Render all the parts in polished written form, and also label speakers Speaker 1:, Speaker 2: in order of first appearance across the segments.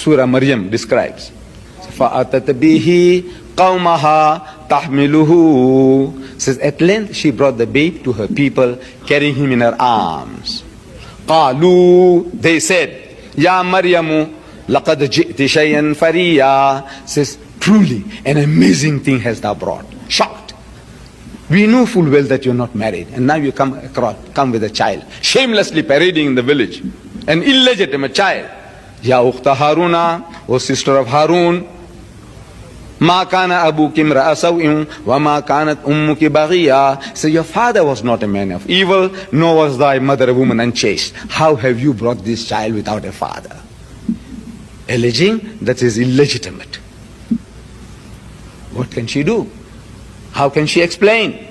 Speaker 1: Surah Maryam describes. فَأَتَتْ بِهِ قَوْمَهَا تَحْمِلُهُ. Says, at length she brought the babe to her people, carrying him in her arms. قَالُوا, they said, Ya Maryamu, لَقَدْ جِئْتِ شَيْئًا فَرِيًّا. Says, truly, an amazing thing has thou brought. Shocked. We know full well that you're not married, and now you come with a child, shamelessly parading in the village, an illegitimate child. Ya ukhta Haruna, O sister of Harun, ma kana abuki imra'a saw'in wa ma kanat ummuki baghiya. So your father was not a man of evil, nor was thy mother a woman unchaste. How have you brought this child without a father? Alleging that is illegitimate. What can she do? How can she explain?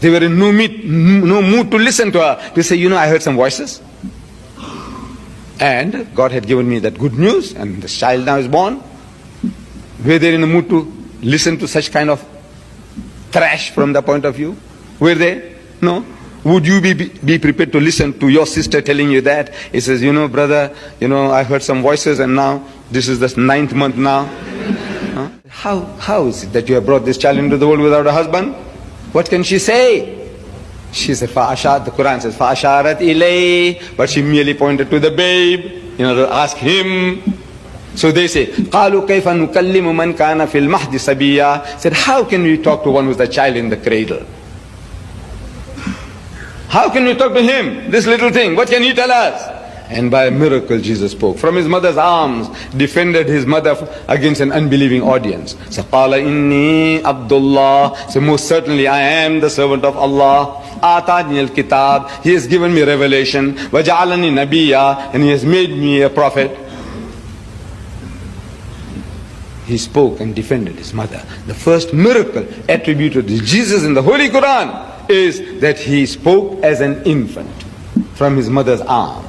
Speaker 1: They were in no mood to listen to her. They say, I heard some voices, and God had given me that good news, and this child now is born. Were they in a mood to listen to such kind of trash from the point of view? Were they? No. Would you be prepared to listen to your sister telling you that? He says, brother, I heard some voices, and now this is the 9th month now. Huh? How is it that you have brought this child into the world without a husband? What can she say? She said, the Qur'an says, فَأَشَارَتْ إِلَيْهِ. But she merely pointed to the babe, to ask him. So they say, قَالُوا كَيْفَ نُكَلِّمُ مَنْ كَانَ فِي الْمَحْدِ صَبِيًّا. Said, how can we talk to one who's a child in the cradle? How can we talk to him, this little thing? What can he tell us? And by a miracle Jesus spoke. From his mother's arms, defended his mother against an unbelieving audience. So, قَالَ إِنِّي عَبْدُ اللَّهِ. So most certainly I am the servant of Allah. آتَانِيَ الْكِتَابِ. He has given me revelation. وَجَعَلَنِي نَبِيًّا. And he has made me a prophet. He spoke and defended his mother. The first miracle attributed to Jesus in the Holy Quran is that he spoke as an infant from his mother's arms.